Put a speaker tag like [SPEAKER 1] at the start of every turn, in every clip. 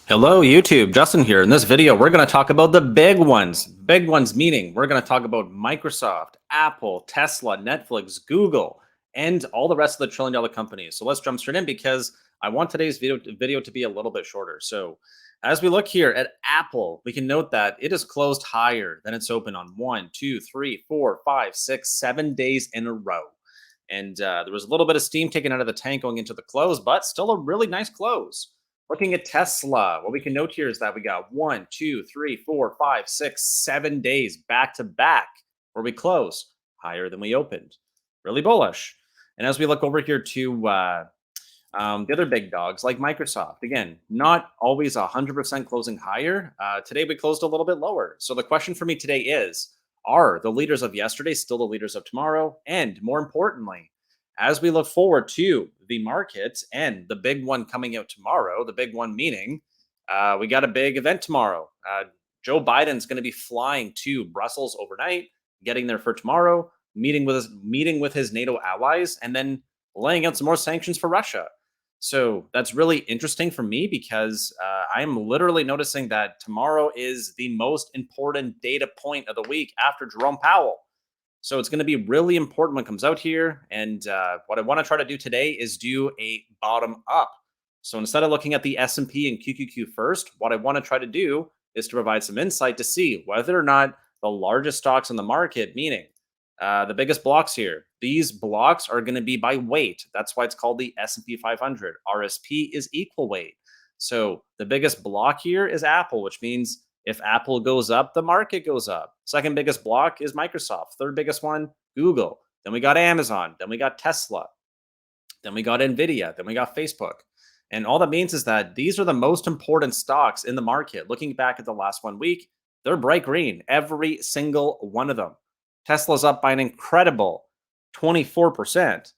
[SPEAKER 1] Hello, YouTube. Justin here. In this video, we're going to talk about the big ones. Big ones meaning we're going to talk about Microsoft, Apple, Tesla, Netflix, Google, and all the rest of the trillion-dollar companies. So let's jump straight in because I want today's video to be a little bit shorter. So as we look here at Apple, we can note that it is closed higher than it's open on 1, 2, 3, 4, 5, 6, 7 days in a row. And there was a little bit of steam taken out of the tank going into the close, but still a really nice close. Looking at Tesla, what we can note here is that we got 1, 2, 3, 4, 5, 6, 7 days back to back where we close higher than we opened. Really bullish. And as we look over here to the other big dogs like Microsoft, again, not always 100% closing higher. Today we closed a little bit lower. So the question for me today is, are the leaders of yesterday still the leaders of tomorrow? And more importantly, as we look forward to the market and the big one coming out tomorrow, the big one meaning we got a big event tomorrow. Joe Biden's going to be flying to Brussels overnight, getting there for tomorrow, meeting with his NATO allies, and then laying out some more sanctions for Russia. So that's really interesting for me because I'm literally noticing that tomorrow is the most important data point of the week after Jerome Powell. So it's going to be really important when it comes out here. And what I want to try to do today is do a bottom up. So instead of looking at the S&P and QQQ first, what I want to try to do is to provide some insight to see whether or not the largest stocks in the market, meaning the biggest blocks here, these blocks are going to be by weight. That's why it's called the S&P 500. RSP is equal weight. So the biggest block here is Apple, which means if Apple goes up, the market goes up. Second biggest block is Microsoft. Third biggest one, Google. Then we got Amazon. Then we got Tesla. Then we got NVIDIA. Then we got Facebook. And all that means is that these are the most important stocks in the market. Looking back at the last 1 week, they're bright green, every single one of them. Tesla's up by an incredible 24%.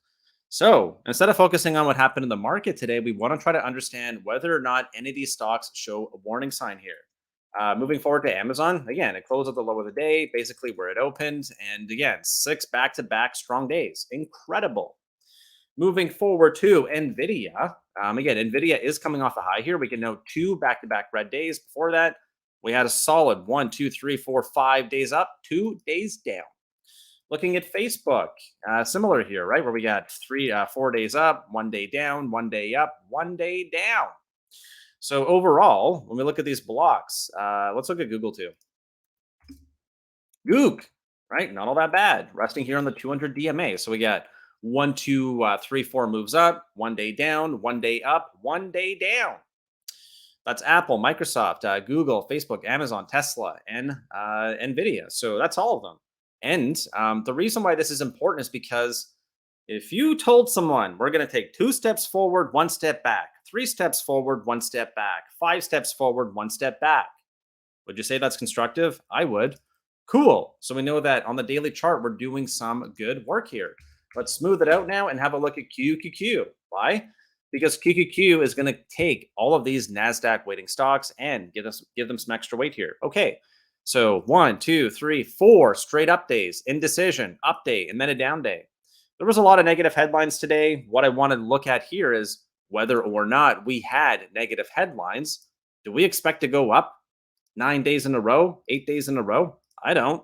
[SPEAKER 1] So instead of focusing on what happened in the market today, we want to try to understand whether or not any of these stocks show a warning sign here. Moving forward to Amazon, again, it closed at the low of the day, basically where it opened. And again, 6 back-to-back strong days. Incredible. Moving forward to NVIDIA. Again, NVIDIA is coming off a high here. We can note 2 back-to-back red days. Before that, we had a solid 1, 2, 3, 4, 5 days up, 2 days down. Looking at Facebook, similar here, right? Where we got 4 days up, 1 day down, 1 day up, 1 day down. So overall, when we look at these blocks, let's look at Google too. GOOG, right? Not all that bad. Resting here on the 200 DMA. So we got 1, 2, 3, 4 moves up, 1 day down, 1 day up, 1 day down. That's Apple, Microsoft, Google, Facebook, Amazon, Tesla, and NVIDIA. So that's all of them. And the reason why this is important is because if you told someone we're going to take 2 steps forward, 1 step back, 3 steps forward, 1 step back, 5 steps forward, 1 step back, would you say that's constructive? I would. Cool. So we know that on the daily chart, we're doing some good work here. Let's smooth it out now and have a look at QQQ. Why? Because QQQ is going to take all of these NASDAQ weighting stocks and give them some extra weight here. Okay. So 1, 2, 3, 4 straight up days, indecision, up day, and then a down day. There was a lot of negative headlines today. What I want to look at here is whether or not we had negative headlines. Do we expect to go up 9 days in a row, 8 days in a row? I don't.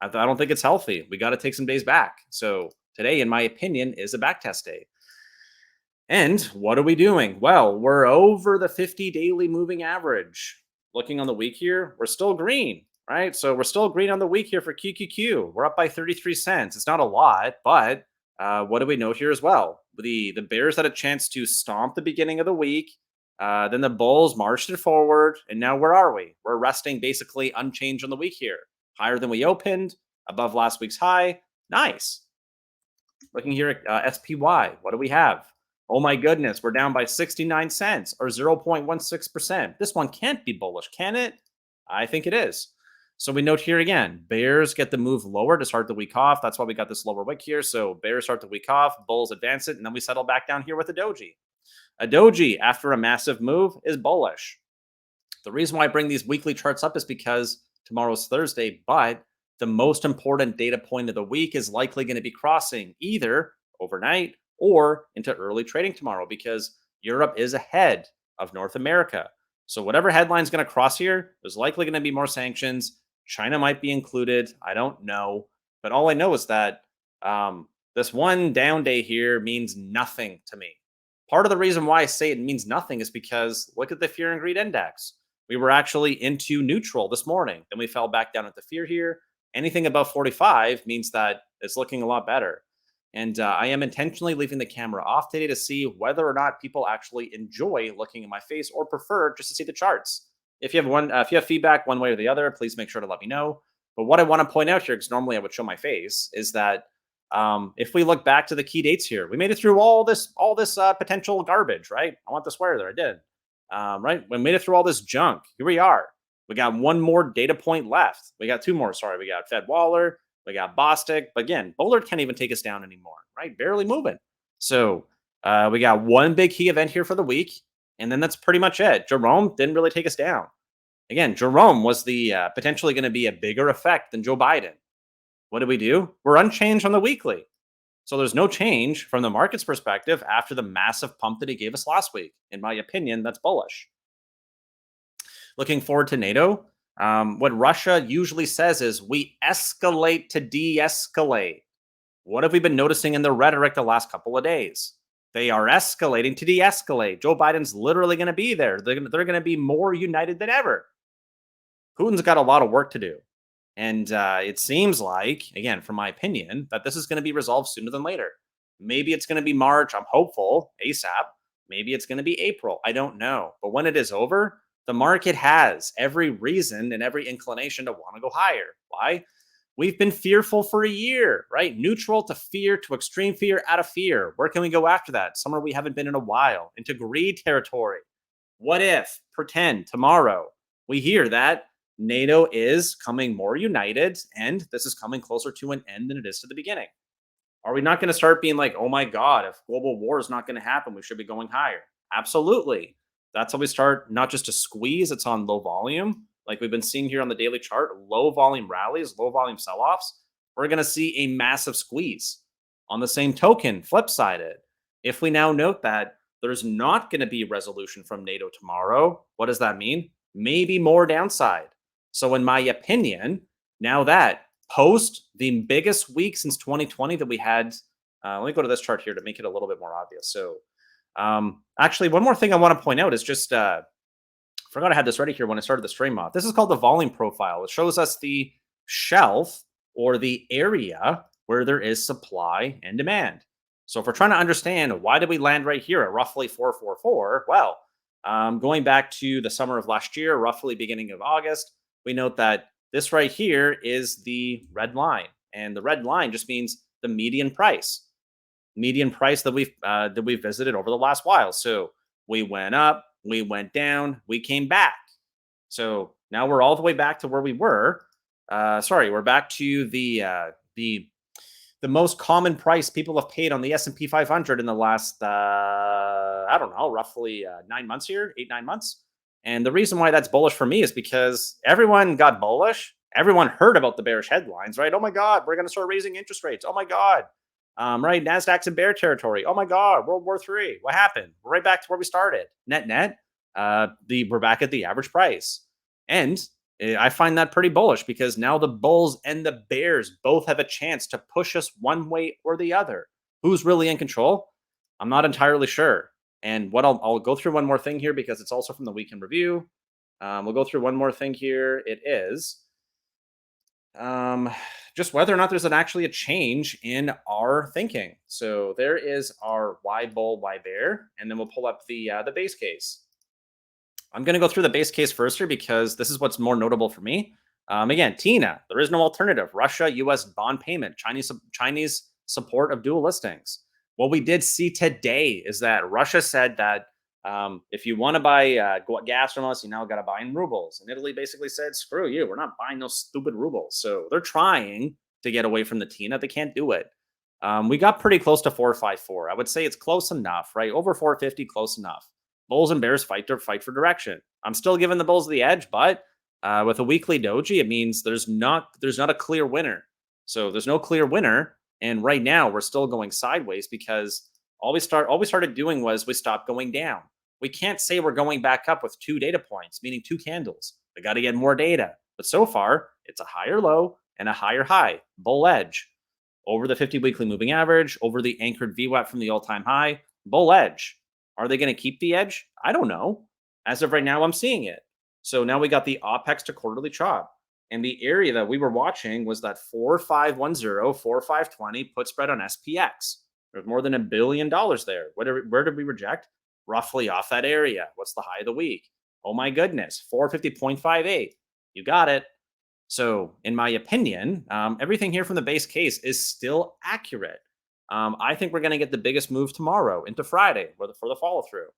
[SPEAKER 1] I don't think it's healthy. We got to take some days back. So today, in my opinion, is a backtest day. And what are we doing? Well, we're over the 50 daily moving average. Looking on the week here, we're still green, right? So we're still green on the week here for QQQ. We're up by 33 cents. It's not a lot, but what do we note here as well? The bears had a chance to stomp the beginning of the week. Then the bulls marched it forward. And now where are we? We're resting basically unchanged on the week here. Higher than we opened, above last week's high. Nice. Looking here at SPY, what do we have? Oh my goodness, we're down by 69 cents or 0.16%. This one can't be bullish, can it? I think it is. So we note here again, bears get the move lower to start the week off. That's why we got this lower wick here. So bears start the week off, bulls advance it, and then we settle back down here with a doji. A doji, after a massive move, is bullish. The reason why I bring these weekly charts up is because tomorrow's Thursday, but the most important data point of the week is likely going to be crossing either overnight or into early trading tomorrow because Europe is ahead of North America. So whatever headline's going to cross here, there's likely going to be more sanctions. China might be included. I don't know. But all I know is that this one down day here means nothing to me. Part of the reason why I say it means nothing is because look at the fear and greed index. We were actually into neutral this morning. Then we fell back down at the fear here. Anything above 45 means that it's looking a lot better. And I am intentionally leaving the camera off today to see whether or not people actually enjoy looking at my face or prefer just to see the charts. If you have feedback one way or the other, please make sure to let me know. But what I want to point out here, because normally I would show my face, is that if we look back to the key dates here, we made it through all this potential garbage, right? I want to swear there, I did. Right, we made it through all this junk. Here we are. We got one more data point left. We got two more. Sorry, we got Fed Waller. We got Bostic. But again, Bullard can't even take us down anymore, right? Barely moving. So we got one big key event here for the week, and then that's pretty much it. Jerome didn't really take us down. Again, Jerome was the potentially going to be a bigger effect than Joe Biden. What did we do? We're unchanged on the weekly. So there's no change from the market's perspective after the massive pump that he gave us last week. In my opinion, that's bullish. Looking forward to NATO. What Russia usually says is we escalate to de-escalate. What have we been noticing in the rhetoric the last couple of days? They are escalating to de-escalate. Joe Biden's literally going to be there. They're going to be more united than ever. Putin's got a lot of work to do. And it seems like, again, from my opinion, that this is going to be resolved sooner than later. Maybe it's going to be March. I'm hopeful, ASAP. Maybe it's going to be April. I don't know. But when it is over, the market has every reason and every inclination to want to go higher. Why? We've been fearful for a year, right? Neutral to fear to extreme fear out of fear. Where can we go after that? Somewhere we haven't been in a while, into greed territory. What if, pretend, tomorrow we hear that NATO is coming more united and this is coming closer to an end than it is to the beginning? Are we not going to start being like, oh my God, if global war is not going to happen, we should be going higher? Absolutely. That's how we start not just to squeeze, it's on low volume. Like we've been seeing here on the daily chart, low volume rallies, low volume sell-offs. We're going to see a massive squeeze. On the same token, flip sided, if we now note that there's not going to be resolution from NATO tomorrow, what does that mean? Maybe more downside. So in my opinion, now that post the biggest week since 2020 that we had, let me go to this chart here to make it a little bit more obvious. So actually, one more thing I want to point out is just, forgot I had this ready here when I started the stream off. This is called the volume profile. It shows us the shelf or the area where there is supply and demand. So if we're trying to understand why did we land right here at roughly 444, well, going back to the summer of last year, roughly beginning of August, we note that this right here is the red line. And the red line just means the median price that we've visited over the last while. So we went up, we went down, we came back. So now we're all the way back to where we were. We're back to the most common price people have paid on the S&P 500 in the last, I don't know, roughly 9 months here, 8-9 months. And the reason why that's bullish for me is because everyone got bullish. Everyone heard about the bearish headlines, right? Oh my God, we're going to start raising interest rates. Oh my God. Right, NASDAQ's in bear territory. Oh my God, World War III. What happened? We're right back to where we started. Net, we're back at the average price. And I find that pretty bullish because now the bulls and the bears both have a chance to push us one way or the other. Who's really in control? I'm not entirely sure. And what I'll go through one more thing here because it's also from the weekend review. We'll go through one more thing here. It is just whether or not there's actually a change in our thinking. So there is our why bull, why bear, and then we'll pull up the base case. I'm going to go through the base case first here because this is what's more notable for me. Again, TINA, there is no alternative. Russia, U.S. bond payment, Chinese support of dual listings. What we did see today is that Russia said that if you want to buy gas from us, you now got to buy in rubles. And Italy basically said, screw you, we're not buying those stupid rubles. So they're trying to get away from the TINA. They can't do it. We got pretty close to 454. I would say it's close enough, right? Over 450, close enough. Bulls and bears fight for direction. I'm still giving the bulls the edge, but with a weekly doji, it means there's not a clear winner. So there's no clear winner. And right now we're still going sideways because all we started doing was we stopped going down. We can't say we're going back up with 2 data points, meaning 2 candles. We got to get more data. But so far, it's a higher low and a higher high, bull edge. Over the 50 weekly moving average, over the anchored VWAP from the all-time high, bull edge. Are they going to keep the edge? I don't know. As of right now, I'm seeing it. So now we got the OPEX to quarterly chop. And the area that we were watching was that 4510, 4520 put spread on SPX. There's more than $1 billion there. Where did we reject? Roughly off that area. What's the high of the week? Oh my goodness, 450.58. You got it. So, in my opinion, everything here from the base case is still accurate. I think we're going to get the biggest move tomorrow into Friday for the follow through.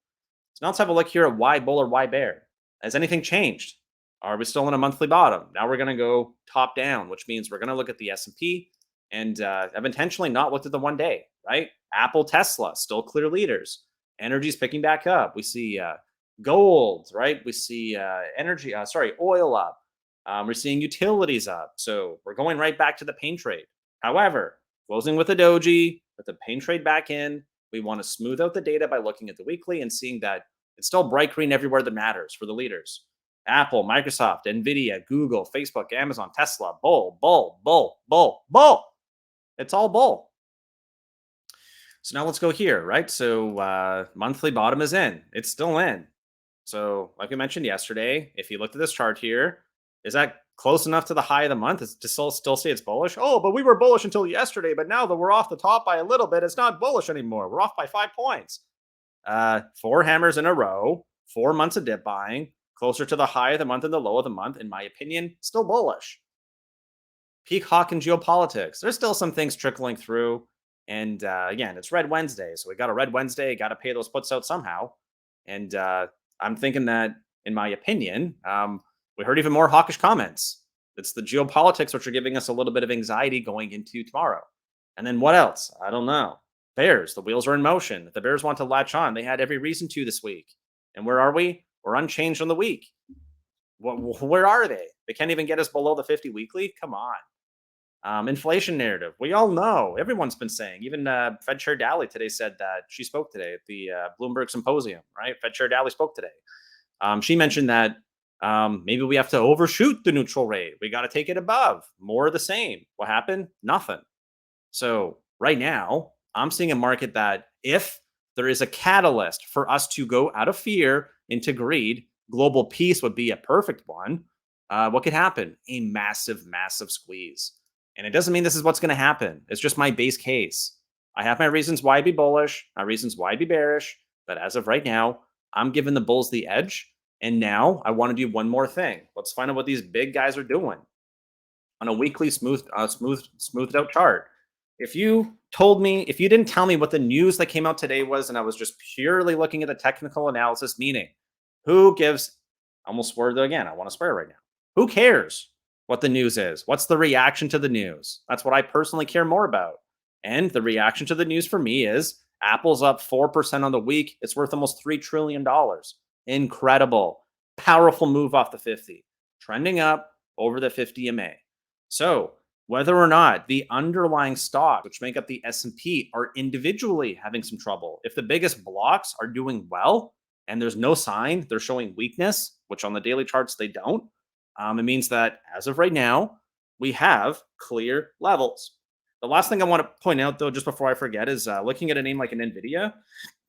[SPEAKER 1] So now let's have a look here at why bull or why bear. Has anything changed? Are we still in a monthly bottom? Now we're going to go top down, which means we're going to look at the S&P, and I've intentionally not looked at the 1 day, right? Apple, Tesla, still clear leaders. Energy's picking back up. We see gold, right? We see oil up. We're seeing utilities up. So we're going right back to the pain trade. However, closing with a doji, with the pain trade back in, we want to smooth out the data by looking at the weekly and seeing that it's still bright green everywhere that matters for the leaders. Apple, Microsoft, NVDA, Google, Facebook, Amazon, Tesla, bull, bull, bull, bull, bull. It's all bull. So now let's go here, right? So monthly bottom is in. It's still in. So like I mentioned yesterday, if you looked at this chart here, is that close enough to the high of the month to still say it's bullish? Oh, but we were bullish until yesterday, but now that we're off the top by a little bit, it's not bullish anymore. We're off by 5 points. 4 hammers in a row, 4 months of dip buying, closer to the high of the month and the low of the month, in my opinion, still bullish. Peak hawk in geopolitics. There's still some things trickling through. And again, it's Red Wednesday. So we got a Red Wednesday, got to pay those puts out somehow. And I'm thinking that, in my opinion, we heard even more hawkish comments. It's the geopolitics which are giving us a little bit of anxiety going into tomorrow. And then what else? I don't know. Bears, the wheels are in motion. If the Bears want to latch on, they had every reason to this week. And where are we? We're unchanged on the week. Where are they? They can't even get us below the 50 weekly? Come on. Inflation narrative. We all know. Everyone's been saying. Even Fed Chair Daly today said that. She spoke today at the Bloomberg Symposium, right? Fed Chair Daly spoke today. She mentioned that maybe we have to overshoot the neutral rate. We got to take it above. More of the same. What happened? Nothing. So right now, I'm seeing a market that if there is a catalyst for us to go out of fear into greed, global peace would be a perfect one. What could happen? A massive, massive squeeze. And it doesn't mean this is what's going to happen. It's just my base case. I have my reasons why I'd be bullish, my reasons why I'd be bearish. But as of right now, I'm giving the bulls the edge. And now I want to do one more thing. Let's find out what these big guys are doing on a weekly smoothed out chart. If you didn't tell me what the news that came out today was, and I was just purely looking at the technical analysis, meaning who gives, I almost swore again, I want to swear right now. Who cares what the news is? What's the reaction to the news? That's what I personally care more about. And the reaction to the news for me is Apple's up 4% on the week. It's worth almost $3 trillion. Incredible. Powerful move off the 50. Trending up over the 50 MA. So whether or not the underlying stocks, which make up the S&P, are individually having some trouble, if the biggest blocks are doing well and there's no sign they're showing weakness, which on the daily charts they don't, it means that as of right now, we have clear levels. The last thing I want to point out, though, just before I forget, is looking at a name like an NVIDIA.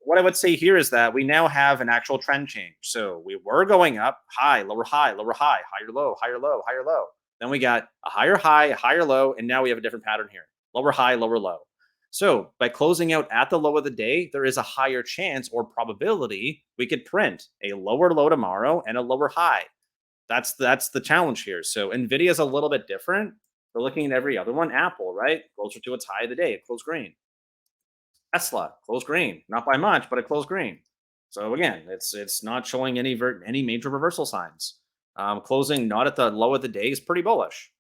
[SPEAKER 1] What I would say here is that we now have an actual trend change. So we were going up, high, lower high, lower high, higher low, higher low, higher low. Then we got a higher high, a higher low, and now we have a different pattern here. Lower high, lower low. So by closing out at the low of the day, there is a higher chance or probability we could print a lower low tomorrow and a lower high. That's the challenge here. So NVIDIA is a little bit different. We're looking at every other one. Apple, right? Closer to its high of the day. It closed green. Tesla, closed green. Not by much, but it closed green. So again, it's not showing any major reversal signs. Closing not at the low of the day is pretty bullish.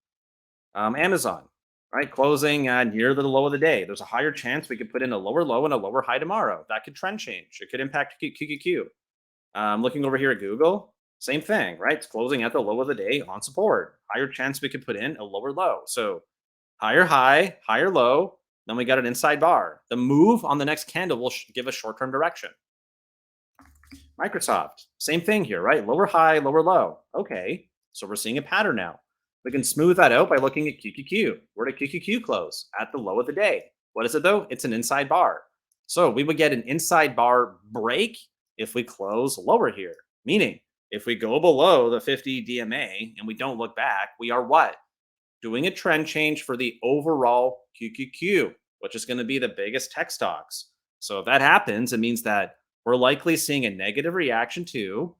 [SPEAKER 1] Amazon, right? Closing near the low of the day. There's a higher chance we could put in a lower low and a lower high tomorrow. That could trend change. It could impact QQQ. Looking over here at Google, same thing, right? It's closing at the low of the day on support. Higher chance we could put in a lower low. So higher high, higher low. Then we got an inside bar. The move on the next candle will give us short-term direction. Microsoft, same thing here, right? Lower high, lower low. Okay, so we're seeing a pattern now. We can smooth that out by looking at QQQ. Where did QQQ close? At the low of the day. What is it though? It's an inside bar. So we would get an inside bar break if we close lower here. Meaning, if we go below the 50 DMA and we don't look back, we are what? Doing a trend change for the overall QQQ, which is going to be the biggest tech stocks. So if that happens, it means that we're likely seeing a negative reaction to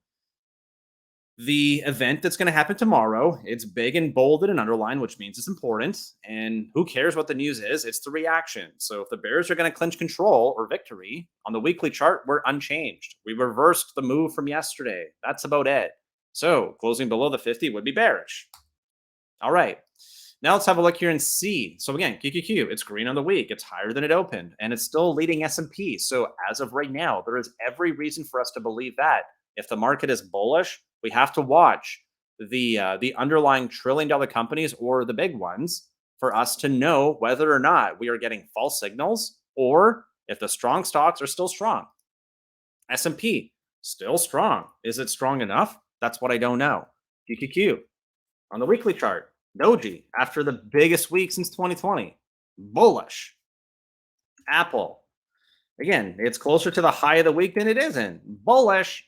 [SPEAKER 1] the event that's going to happen tomorrow. It's big and bolded and underlined, which means it's important. And who cares what the news is? It's the reaction. So if the bears are going to clinch control or victory on the weekly chart, we're unchanged. We reversed the move from yesterday. That's about it. So closing below the 50 would be bearish. All right. Now let's have a look here and see. So again, QQQ, it's green on the week. It's higher than it opened, and it's still leading S&P. So as of right now, there is every reason for us to believe that if the market is bullish, we have to watch the underlying trillion-dollar companies or the big ones for us to know whether or not we are getting false signals or if the strong stocks are still strong. S&P, still strong. Is it strong enough? That's what I don't know. QQQ, on the weekly chart, Doji, after the biggest week since 2020, bullish. Apple, again, it's closer to the high of the week than it isn't. Bullish.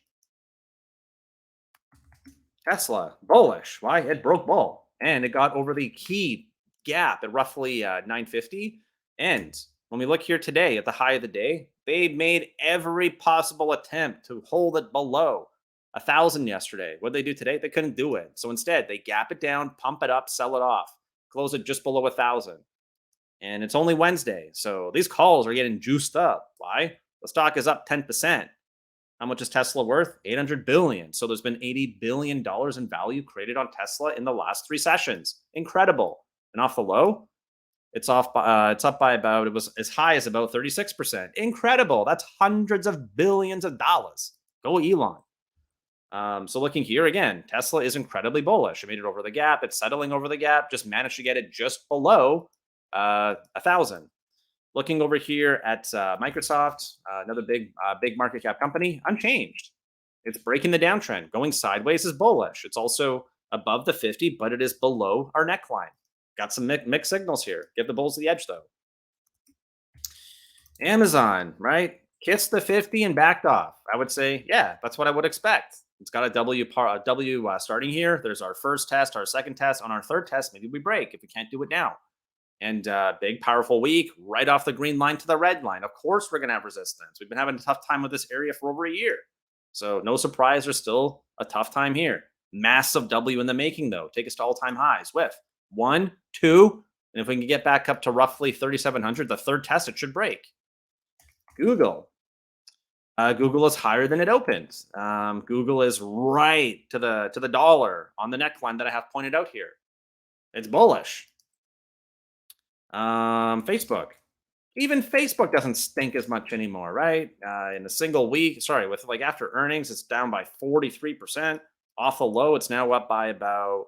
[SPEAKER 1] Tesla, bullish. Why? It broke bull and it got over the key gap at roughly 950. And when we look here today at the high of the day, they made every possible attempt to hold it below 1,000 yesterday. What did they do today? They couldn't do it. So instead, they gap it down, pump it up, sell it off, close it just below 1,000. And it's only Wednesday. So these calls are getting juiced up. Why? The stock is up 10%. How much is Tesla worth? 800 billion. So there's been $80 billion in value created on Tesla in the last 3 sessions. Incredible. And off the low, it's up by about, it was as high as about 36%. Incredible. That's hundreds of billions of dollars. Go Elon. So looking here again, Tesla is incredibly bullish. It made it over the gap. It's settling over the gap. Just managed to get it just below 1,000. Looking over here at Microsoft, another big market cap company, unchanged. It's breaking the downtrend. Going sideways is bullish. It's also above the 50, but it is below our neckline. Got some mixed signals here. Give the bulls the edge though. Amazon, right? Kissed the 50 and backed off. I would say, yeah, that's what I would expect. It's got a W starting here. There's our first test, our second test. On our third test, maybe we break if we can't do it now. And big, powerful week, right off the green line to the red line. Of course, we're going to have resistance. We've been having a tough time with this area for over a year. So no surprise, there's still a tough time here. Massive W in the making, though. Take us to all-time highs with 1, 2, and if we can get back up to roughly 3,700, the third test, it should break. Google. Google is higher than it opened. Google is right to the dollar on the neckline that I have pointed out here. It's bullish. Facebook. Even Facebook doesn't stink as much anymore, right? In a single week, with like after earnings, it's down by 43%. Off the low, it's now up by about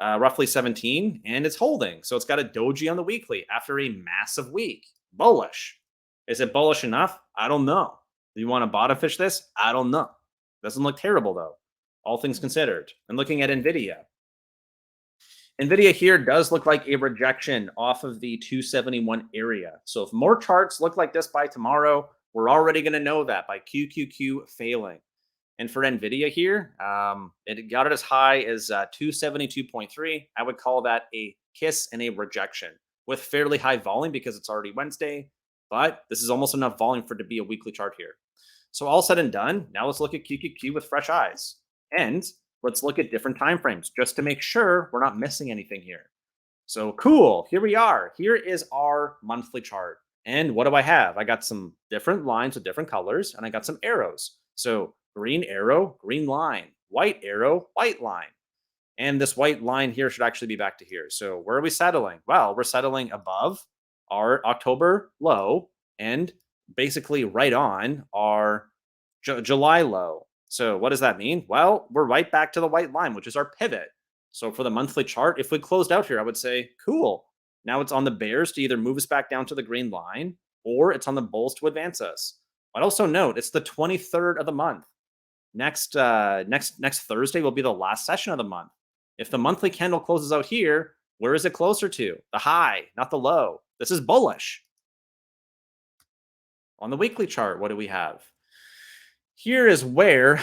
[SPEAKER 1] roughly 17, and it's holding. So it's got a doji on the weekly after a massive week. Bullish. Is it bullish enough? I don't know. Do you want to bottom fish this? I don't know. Doesn't look terrible though, all things considered. And looking at NVIDIA. NVIDIA here does look like a rejection off of the 271 area. So if more charts look like this by tomorrow, we're already going to know that by QQQ failing. And for NVIDIA here, it got it as high as 272.3. I would call that a kiss and a rejection with fairly high volume because it's already Wednesday. But this is almost enough volume for it to be a weekly chart here. So all said and done, now let's look at QQQ with fresh eyes. And let's look at different time frames just to make sure we're not missing anything here. So cool, here we are. Here is our monthly chart. And what do I have? I got some different lines with different colors, and I got some arrows. So green arrow, green line, white arrow, white line. And this white line here should actually be back to here. So where are we settling? Well, we're settling above our October low and basically right on our July low. So what does that mean? Well, we're right back to the white line, which is our pivot. So for the monthly chart, if we closed out here, I would say, cool. Now it's on the bears to either move us back down to the green line or it's on the bulls to advance us. I'd also note it's the 23rd of the month. Next Thursday will be the last session of the month. If the monthly candle closes out here, where is it closer to? The high, not the low. This is bullish. On the weekly chart, what do we have? Here is where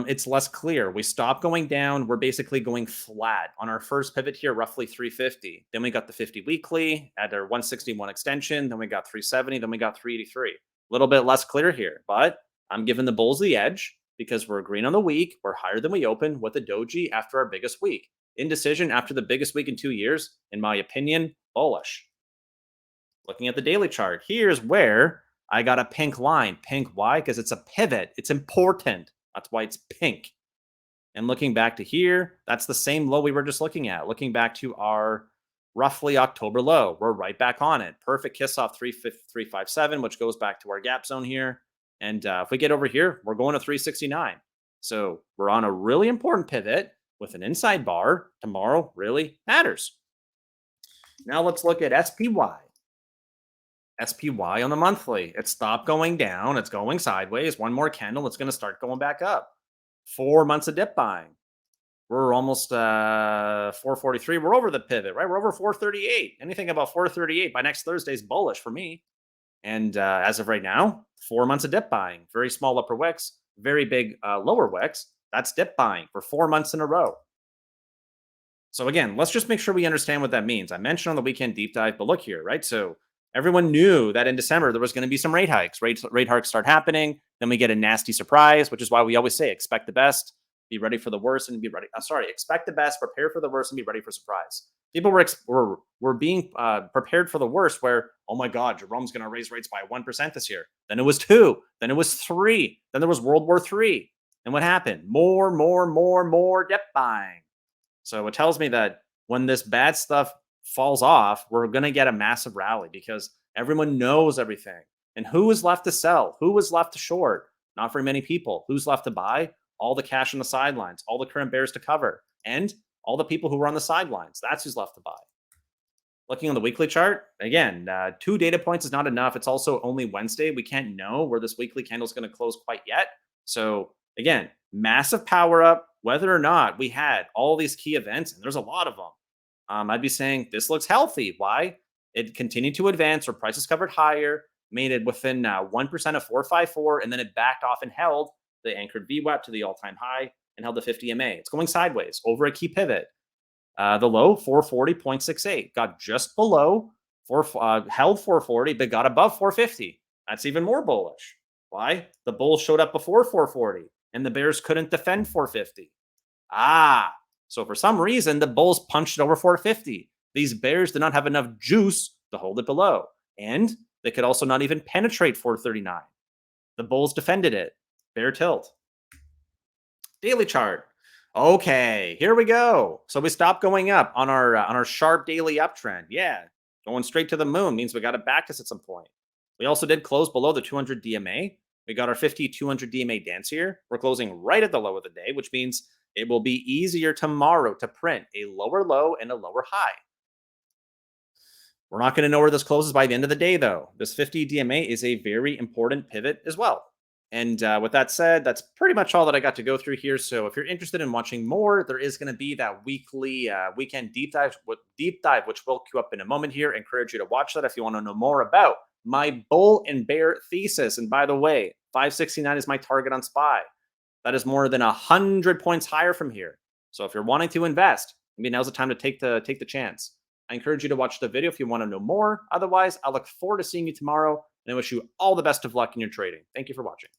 [SPEAKER 1] it's less clear. We stop going down. We're basically going flat on our first pivot here, roughly 350. Then we got the 50 weekly at our 161 extension. Then we got 370. Then we got 383. A little bit less clear here, but I'm giving the bulls the edge because we're green on the week. We're higher than we open with a doji after our biggest week. Indecision after the biggest week in 2 years, in my opinion, bullish. Looking at the daily chart, here's where I got a pink line. Pink, why? Because it's a pivot. It's important. That's why it's pink. And looking back to here, that's the same low we were just looking at. Looking back to our roughly October low, we're right back on it. Perfect kiss off 357, which goes back to our gap zone here. And if we get over here, we're going to 369. So we're on a really important pivot with an inside bar. Tomorrow really matters. Now let's look at SPY. SPY on the monthly. It stopped going down. It's going sideways. One more candle. It's going to start going back up. 4 months of dip buying. We're almost 443. We're over the pivot, right? We're over 438. Anything above 438 by next Thursday is bullish for me. And as of right now, 4 months of dip buying. Very small upper wicks, very big lower wicks. That's dip buying for 4 months in a row. So again, let's just make sure we understand what that means. I mentioned on the weekend deep dive, but look here, right? So everyone knew that in December there was going to be some rate hikes. Rate hikes start happening. Then we get a nasty surprise, which is why we always say expect the best, be ready for the worst, and be ready. Expect the best, prepare for the worst, and be ready for surprise. People were being prepared for the worst, where, oh my God, Jerome's going to raise rates by 1% this year. Then it was 2. Then it was 3. Then there was World War III. And what happened? More dip buying. So it tells me that when this bad stuff falls off, we're going to get a massive rally because everyone knows everything. And who is left to sell? Who is left to short? Not very many people. Who's left to buy? All the cash on the sidelines, all the current bears to cover, and all the people who were on the sidelines. That's who's left to buy. Looking on the weekly chart, again, 2 data points is not enough. It's also only Wednesday. We can't know where this weekly candle is going to close quite yet. So again, massive power up, whether or not we had all these key events, and there's a lot of them. I'd be saying this looks healthy. Why? It continued to advance, or prices covered higher, made it within 1% of 454, and then it backed off and held the anchored VWAP to the all-time high and held the 50 MA. It's going sideways over a key pivot. The low, 440.68, got just below, held 440, but got above 450. That's even more bullish. Why? The bulls showed up before 440, and the bears couldn't defend 450. So for some reason, the bulls punched it over 450. These bears did not have enough juice to hold it below. And they could also not even penetrate 439. The bulls defended it. Bear tilt. Daily chart. Okay, here we go. So we stopped going up on our sharp daily uptrend. Yeah, going straight to the moon means we got to back us at some point. We also did close below the 200 DMA. We got our 50-200 DMA dance here. We're closing right at the low of the day, which means it will be easier tomorrow to print a lower low and a lower high. We're not going to know where this closes by the end of the day, though. This 50 DMA is a very important pivot as well. And with that said, that's pretty much all that I got to go through here. So if you're interested in watching more, there is going to be that weekly weekend deep dive, which we'll queue up in a moment here. I encourage you to watch that if you want to know more about my bull and bear thesis. And by the way, 569 is my target on SPY. That is more than 100 points higher from here. So if you're wanting to invest, maybe now's the time to take the chance. I encourage you to watch the video if you want to know more. Otherwise, I look forward to seeing you tomorrow, and I wish you all the best of luck in your trading. Thank you for watching.